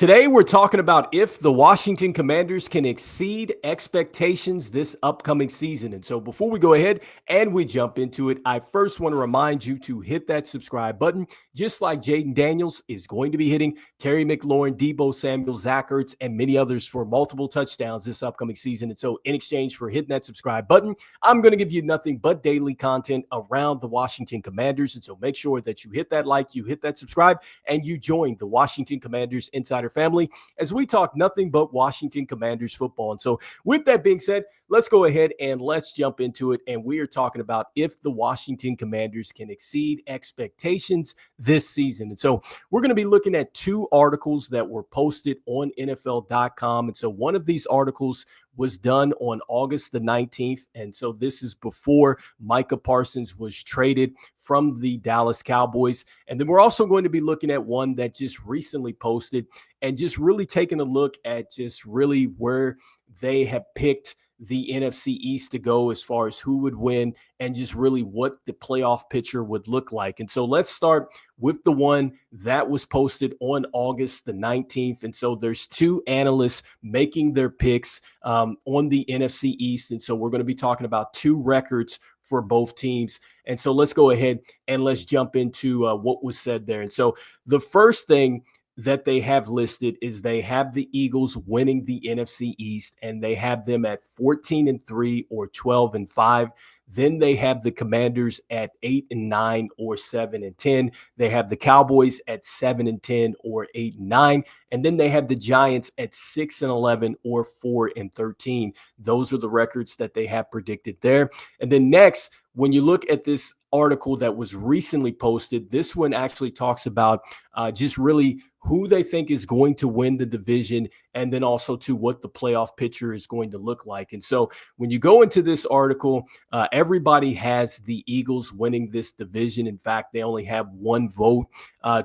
Today, we're talking about if the Washington Commanders can exceed expectations this upcoming season. And so before we go ahead and we jump into it, I first want to remind you to hit that subscribe button, just like Jaden Daniels is going to be hitting Terry McLaurin, Debo Samuel, Zach Ertz, and many others for multiple touchdowns this upcoming season. And so in exchange for hitting that subscribe button, I'm going to give you nothing but daily content around the Washington Commanders. And so make sure that you hit that like, you hit that subscribe, and you join the Washington Commanders Insider family as we talk nothing but Washington Commanders football. And so with that being said, let's go ahead and let's jump into it. And we are talking about if the Washington Commanders can exceed expectations this season. And so we're going to be looking at two articles that were posted on NFL.com. And so one of these articles was done on August the 19th. And so this is before Micah Parsons was traded from the Dallas Cowboys. And then we're also going to be looking at one that just recently posted and just really taking a look at just really where they have picked the NFC East to go as far as who would win and just really what the playoff picture would look like. And so let's start with the one that was posted on August the 19th. And so there's two analysts making their picks on the NFC East. And so we're going to be talking about two records for both teams. And so let's go ahead and let's jump into what was said there. And so the first thing that they have listed is they have the Eagles winning the NFC East, and they have them at 14-3 or 12-5. Then they have the Commanders at 8-9 or 7-10. They have the Cowboys at 7-10 or 8-9. And then they have the Giants at 6-11 or 4-13. Those are the records that they have predicted there. And then next, when you look at this article that was recently posted, this one actually talks about just really who they think is going to win the division, and then also to what the playoff picture is going to look like. And so when you go into this article, everybody has the Eagles winning this division. In fact, they only have one vote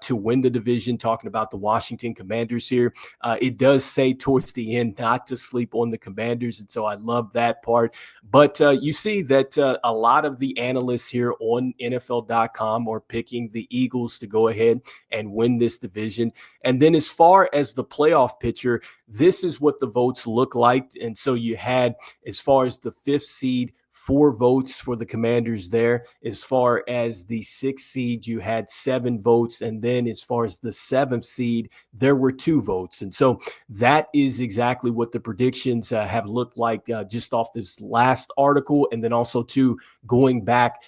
to win the division, talking about the Washington Commanders here. It does say towards the end not to sleep on the Commanders, and so I love that part. But you see that a lot of the analysts here on NFL.com are picking the Eagles to go ahead and win this division. And then as far as the playoff picture, this is what the votes look like. And so you had, as far as the fifth seed, 4 votes for the Commanders there. As far as the 6th seed, you had 7 votes. And then as far as the 7th seed, there were 2 votes. And so that is exactly what the predictions have looked like just off this last article. And then also too, going back,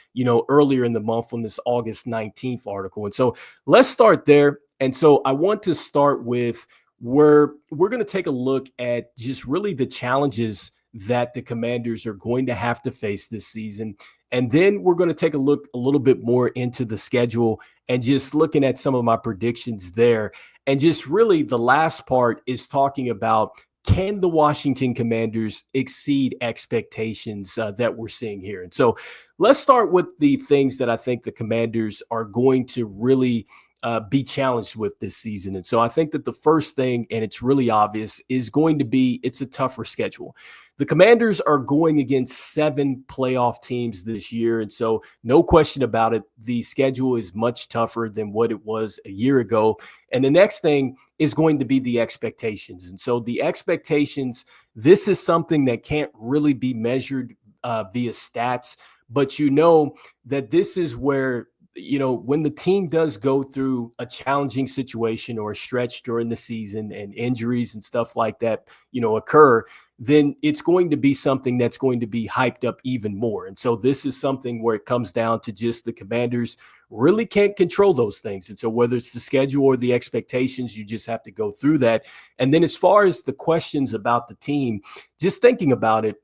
earlier in the month on this August 19th article. And so let's start there. And so I want to start with where we're going to take a look at just really the challenges that the Commanders are going to have to face this season. And then we're going to take a look a little bit more into the schedule and just looking at some of my predictions there. And just really the last part is talking about, can the Washington Commanders exceed expectations that we're seeing here? And so let's start with the things that I think the Commanders are going to really be challenged with this season. And so I think that the first thing, and it's really obvious, is going to be it's a tougher schedule. The Commanders are going against 7 playoff teams this year. And so no question about it, the schedule is much tougher than what it was a year ago. And the next thing is going to be the expectations. And so the expectations, this is something that can't really be measured via stats, but that this is where when the team does go through a challenging situation or a stretch during the season and injuries and stuff like that, occur, then it's going to be something that's going to be hyped up even more. And so this is something where it comes down to just the Commanders really can't control those things. And so whether it's the schedule or the expectations, you just have to go through that. And then as far as the questions about the team, just thinking about it,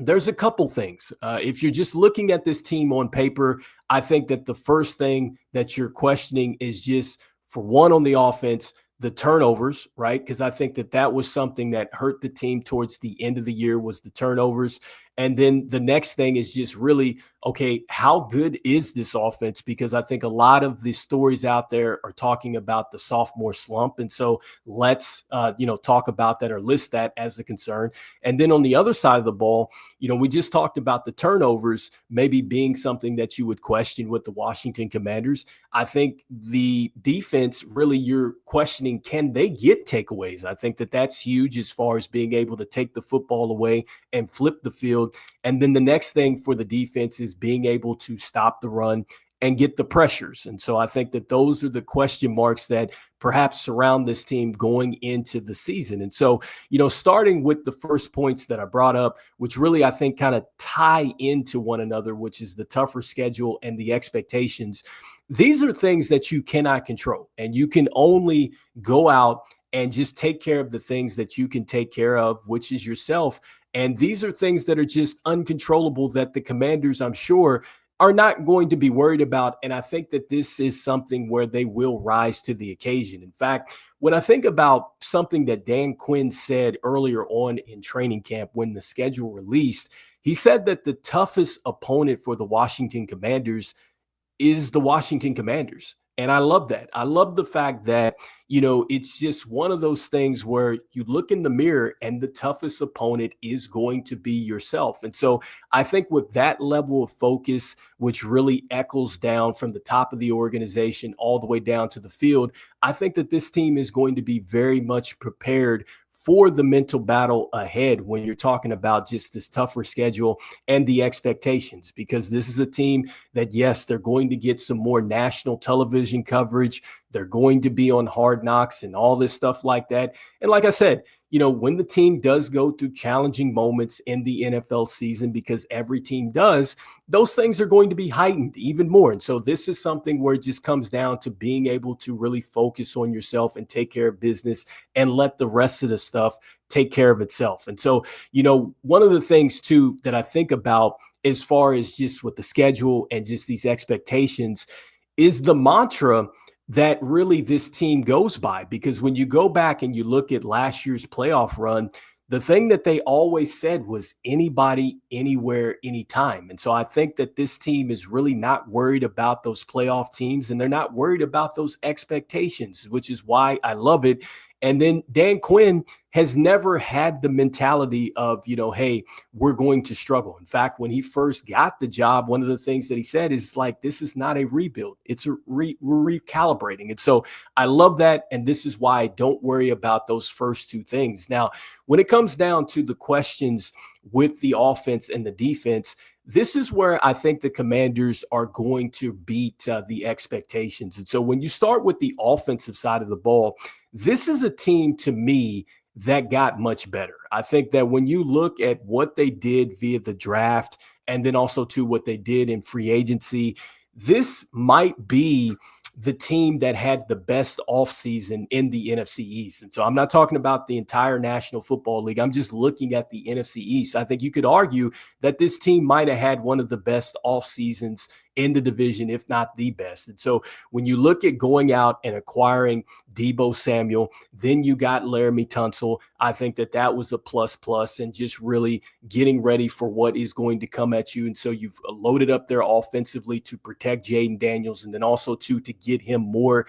there's a couple things. If you're just looking at this team on paper, I think that the first thing that you're questioning is just, for one, on the offense, the turnovers, right? Because I think that was something that hurt the team towards the end of the year, was the turnovers. And then the next thing is just really, okay, how good is this offense? Because I think a lot of the stories out there are talking about the sophomore slump. And so let's, talk about that or list that as a concern. And then on the other side of the ball, we just talked about the turnovers maybe being something that you would question with the Washington Commanders. I think the defense, really, you're questioning, can they get takeaways? I think that that's huge as far as being able to take the football away and flip the field. And then the next thing for the defense is being able to stop the run and get the pressures. And so I think that those are the question marks that perhaps surround this team going into the season. And so, starting with the first points that I brought up, which really I think kind of tie into one another, which is the tougher schedule and the expectations. These are things that you cannot control, and you can only go out and just take care of the things that you can take care of, which is yourself. And these are things that are just uncontrollable that the Commanders, I'm sure, are not going to be worried about. And I think that this is something where they will rise to the occasion. In fact, when I think about something that Dan Quinn said earlier on in training camp when the schedule released, he said that the toughest opponent for the Washington Commanders is the Washington Commanders. And I love that. I love the fact that, it's just one of those things where you look in the mirror and the toughest opponent is going to be yourself. And so I think with that level of focus, which really echoes down from the top of the organization all the way down to the field, I think that this team is going to be very much prepared for the mental battle ahead when you're talking about just this tougher schedule and the expectations, because this is a team that, yes, they're going to get some more national television coverage. They're going to be on Hard Knocks and all this stuff like that. And like I said, when the team does go through challenging moments in the NFL season, because every team does, those things are going to be heightened even more. And so this is something where it just comes down to being able to really focus on yourself and take care of business and let the rest of the stuff take care of itself. And so, one of the things too that I think about as far as just with the schedule and just these expectations is the mantra that really this team goes by. Because when you go back and you look at last year's playoff run, the thing that they always said was anybody, anywhere, anytime. And so I think that this team is really not worried about those playoff teams, and they're not worried about those expectations, which is why I love it. And then Dan Quinn has never had the mentality of, hey, we're going to struggle. In fact, when he first got the job, one of the things that he said is like, this is not a rebuild. It's we're recalibrating. And so I love that. And this is why I don't worry about those first two things. Now, when it comes down to the questions with the offense and the defense, this is where I think the Commanders are going to beat the expectations. And so when you start with the offensive side of the ball, this is a team to me that got much better. I think that when you look at what they did via the draft and then also to what they did in free agency, this might be the team that had the best offseason in the NFC East. And so I'm not talking about the entire National Football League. I'm just looking at the NFC East. I think you could argue that this team might have had one of the best off seasons in the division, if not the best. And so when you look at going out and acquiring Deebo Samuel, then you got Laramie Tunsil, I think that that was a plus, and just really getting ready for what is going to come at you. And so you've loaded up there offensively to protect Jaden Daniels, and then also to get him more,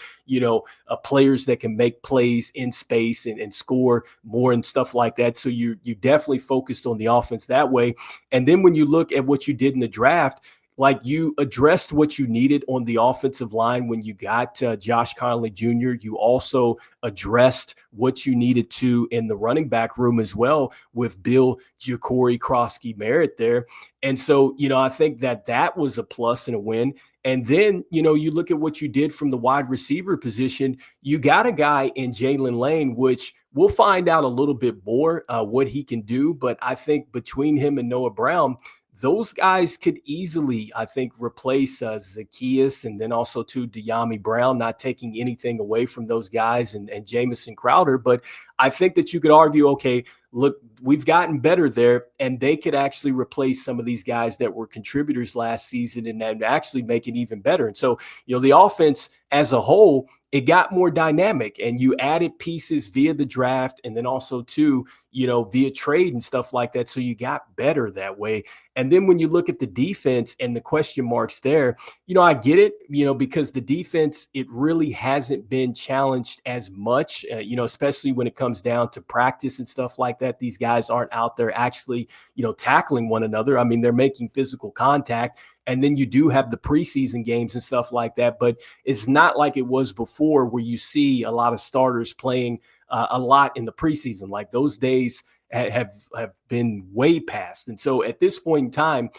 players that can make plays in space and score more and stuff like that. So you definitely focused on the offense that way. And then when you look at what you did in the draft, like you addressed what you needed on the offensive line when you got Josh Conley Jr. You also addressed what you needed to in the running back room as well with Bill Ja'Cory Krosky Merritt there. And so, I think that was a plus and a win. And then, you look at what you did from the wide receiver position. You got a guy in Jalen Lane, which we'll find out a little bit more what he can do. But I think between him and Noah Brown, those guys could easily, I think, replace Zacchaeus and then also to De'Ami Brown, not taking anything away from those guys and Jamison Crowder. But I think that you could argue, okay, look, we've gotten better there, and they could actually replace some of these guys that were contributors last season and then actually make it even better. And so, the offense as a whole, it got more dynamic, and you added pieces via the draft and then also too, via trade and stuff like that. So you got better that way. And then when you look at the defense and the question marks there, I get it, because the defense, it really hasn't been challenged as much, especially when it comes down to practice and stuff like that. These guys aren't out there actually, tackling one another. I mean, they're making physical contact. And then you do have the preseason games and stuff like that. But it's not like it was before where you see a lot of starters playing a lot in the preseason. Like those days have been way past. And so at this point in time,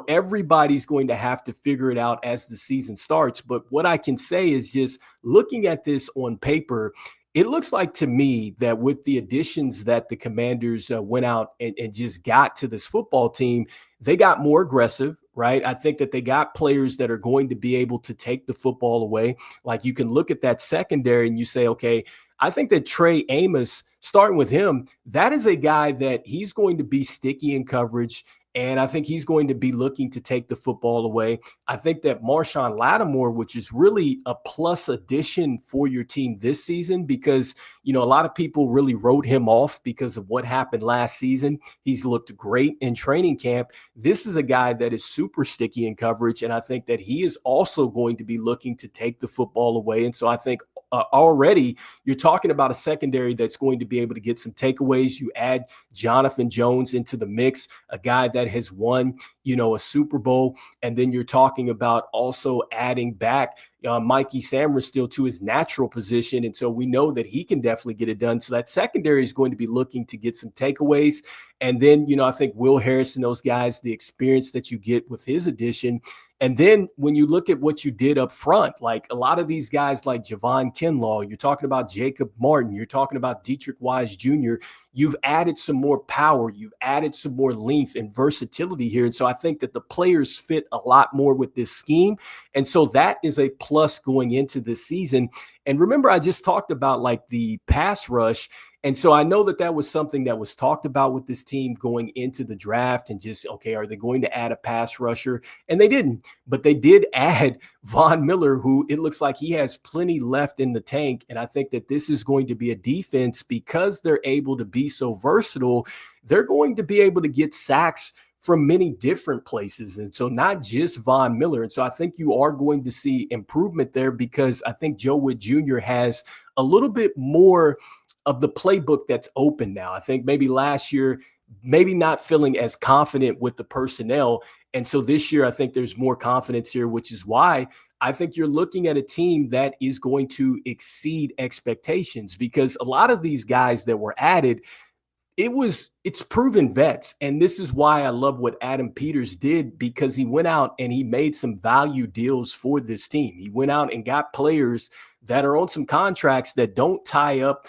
everybody's going to have to figure it out as the season starts. But what I can say is just looking at this on paper, it looks like to me that with the additions that the Commanders went out and just got to this football team, they got more aggressive, right? I think that they got players that are going to be able to take the football away. Like you can look at that secondary and you say, okay, I think that Trey Amos, starting with him, that is a guy that he's going to be sticky in coverage. And I think he's going to be looking to take the football away. I think that Marshawn Lattimore, which is really a plus addition for your team this season, because, a lot of people really wrote him off because of what happened last season. He's looked great in training camp. This is a guy that is super sticky in coverage. And I think that he is also going to be looking to take the football away. And so I think already you're talking about a secondary that's going to be able to get some takeaways. You add Jonathan Jones into the mix, a guy that has won, a Super Bowl. And then you're talking about also adding back Mikey Samra still to his natural position. And so we know that he can definitely get it done. So that secondary is going to be looking to get some takeaways. And then, I think Will Harris and those guys, the experience that you get with his addition. And then when you look at what you did up front, like a lot of these guys like Javon Kinlaw, you're talking about Jacob Martin, you're talking about Dietrich Wise Jr., you've added some more power, you've added some more length and versatility here. And so I think that the players fit a lot more with this scheme. And so that is a plus going into this season. And remember, I just talked about like the pass rush. And so I know that that was something that was talked about with this team going into the draft and just, okay, are they going to add a pass rusher? And they didn't, but they did add Von Miller, who it looks like he has plenty left in the tank. And I think that this is going to be a defense because they're able to be so versatile. They're going to be able to get sacks from many different places. And so not just Von Miller. And so I think you are going to see improvement there because I think Joe Witt Jr. has a little bit more of the playbook that's open now. I think maybe last year, maybe not feeling as confident with the personnel. And so this year, I think there's more confidence here, which is why I think you're looking at a team that is going to exceed expectations because a lot of these guys that were added, it's proven vets. And this is why I love what Adam Peters did because he went out and he made some value deals for this team. He went out and got players that are on some contracts that don't tie up,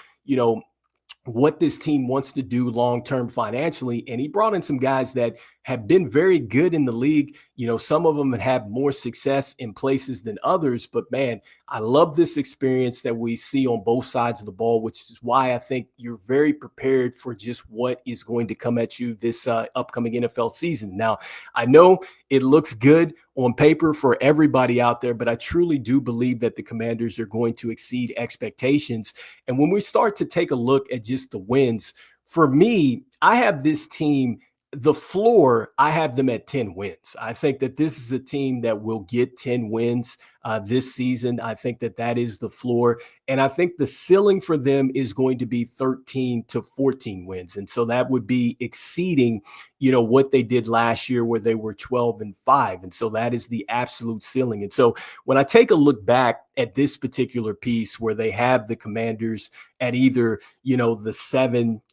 what this team wants to do long-term financially. And he brought in some guys that have been very good in the league. Some of them have more success in places than others, but man, I love this experience that we see on both sides of the ball, which is why I think you're very prepared for just what is going to come at you this upcoming NFL season. Now, I know it looks good on paper for everybody out there, but I truly do believe that the Commanders are going to exceed expectations. And when we start to take a look at just the wins, for me, I have this team, the floor, I have them at 10 wins. I think that this is a team that will get 10 wins this season. I think that that is the floor. And I think the ceiling for them is going to be 13 to 14 wins. And so that would be exceeding, what they did last year where they were 12-5. And so that is the absolute ceiling. And so when I take a look back at this particular piece where they have the Commanders at either, the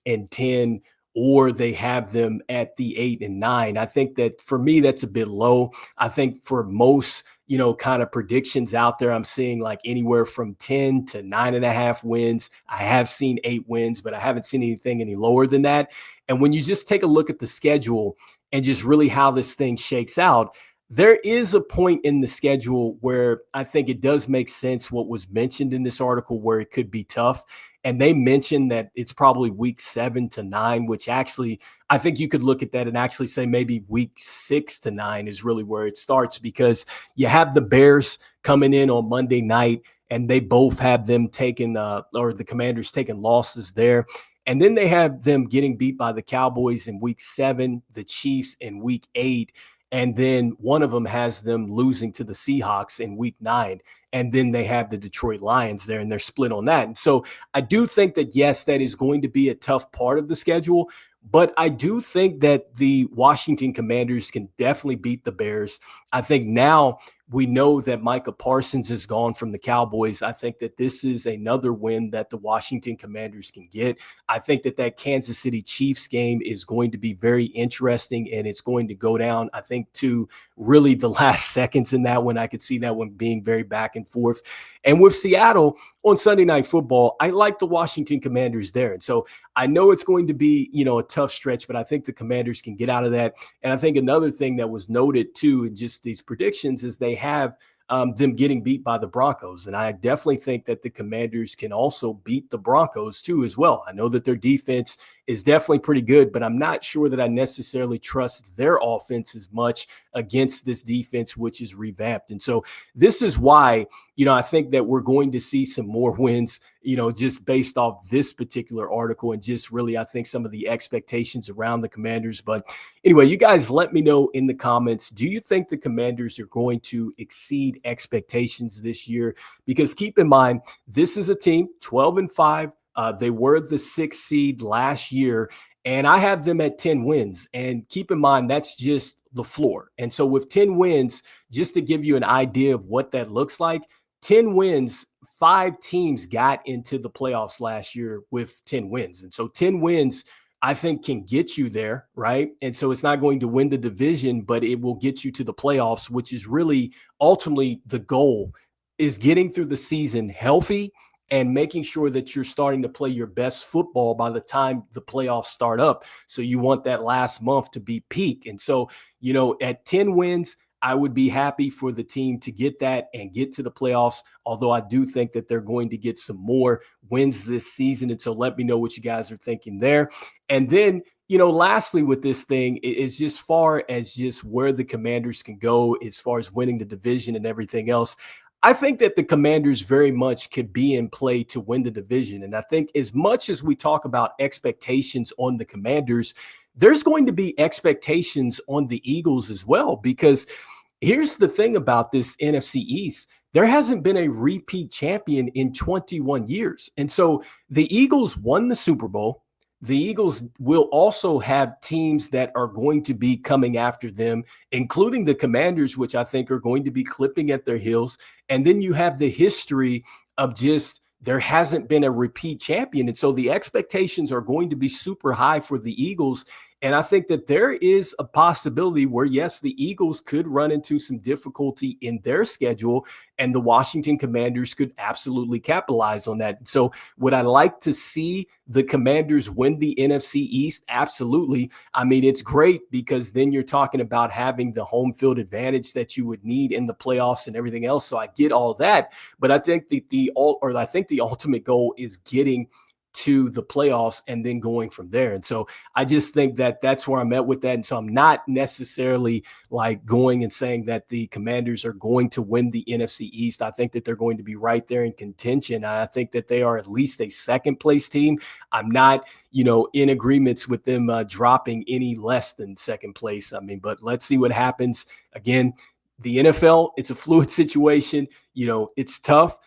7-10, or they have them at the 8-9. I think that for me, that's a bit low. I think for most, kind of predictions out there, I'm seeing like anywhere from 10 to 9.5 wins. I have seen 8 wins, but I haven't seen anything any lower than that. And when you just take a look at the schedule and just really how this thing shakes out, There is a point in the schedule where I think it does make sense what was mentioned in this article where it could be tough. And they mentioned that it's probably week 7 to 9, which actually I think you could look at that and actually say maybe week 6 to 9 is really where it starts, because you have the Bears coming in on Monday night and they both have them taking or the Commanders taking losses there. And then they have them getting beat by the Cowboys in week 7, the Chiefs in week 8. And then one of them has them losing to the Seahawks in week 9. And then they have the Detroit Lions there and they're split on that. And so I do think that, yes, that is going to be a tough part of the schedule. But I do think that the Washington Commanders can definitely beat the Bears. I think now we know that Micah Parsons is gone from the Cowboys. I think that this is another win that the Washington Commanders can get. I think that that Kansas City Chiefs game is going to be very interesting, and it's going to go down, I think, to really the last seconds in that one. I could see that one being very back and forth. And with Seattle on Sunday Night Football, I like the Washington Commanders there. And so I know it's going to be, a tough stretch, but I think the Commanders can get out of that. And I think another thing that was noted too in just these predictions is they have them getting beat by the Broncos. And I definitely think that the Commanders can also beat the Broncos too as well. I know that their defense is definitely pretty good, but I'm not sure that I necessarily trust their offense as much against this defense, which is revamped. And so this is why, I think that we're going to see some more wins, just based off this particular article and just really, I think, some of the expectations around the Commanders. But anyway, you guys let me know in the comments, do you think the Commanders are going to exceed expectations this year? Because keep in mind, this is a team 12-5. They were the 6th seed last year, and I have them at 10 wins. And keep in mind, that's just the floor. And so with 10 wins, just to give you an idea of what that looks like, 10 wins, 5 teams got into the playoffs last year with 10 wins. And so 10 wins, I think, can get you there, right? And so it's not going to win the division, but it will get you to the playoffs, which is really ultimately the goal, is getting through the season healthy and making sure that you're starting to play your best football by the time the playoffs start up. So you want that last month to be peak. And so, at 10 wins, I would be happy for the team to get that and get to the playoffs, although I do think that they're going to get some more wins this season. And so let me know what you guys are thinking there. And then, lastly with this thing is just far as just where the Commanders can go as far as winning the division and everything else. I think that the Commanders very much could be in play to win the division. And I think as much as we talk about expectations on the Commanders, there's going to be expectations on the Eagles as well, because here's the thing about this NFC East. There hasn't been a repeat champion in 21 years. And so the Eagles won the Super Bowl. The Eagles will also have teams that are going to be coming after them, including the Commanders, which I think are going to be clipping at their heels. And then you have the history of just there hasn't been a repeat champion. And so the expectations are going to be super high for the Eagles. And I think that there is a possibility where, yes, the Eagles could run into some difficulty in their schedule, and the Washington Commanders could absolutely capitalize on that. So would I like to see the Commanders win the NFC East? Absolutely. I mean, it's great because then you're talking about having the home field advantage that you would need in the playoffs and everything else. So I get all that, but I think the ultimate goal is getting to the playoffs and then going from there. And so I just think that that's where I'm at with that. And so I'm not necessarily like going and saying that the Commanders are going to win the NFC East. I think that they're going to be right there in contention. I think that they are at least a second place team. I'm not, in agreements with them dropping any less than second place. I mean, but let's see what happens. Again, the NFL, it's a fluid situation. It's tough.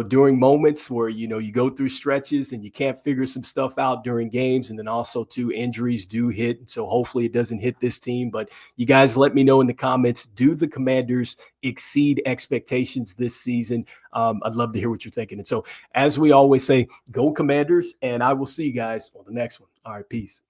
During moments where, you go through stretches and you can't figure some stuff out during games. And then also too, injuries do hit. And so hopefully it doesn't hit this team, but you guys let me know in the comments, do the Commanders exceed expectations this season? I'd love to hear what you're thinking. And so as we always say, go Commanders, and I will see you guys on the next one. All right, peace.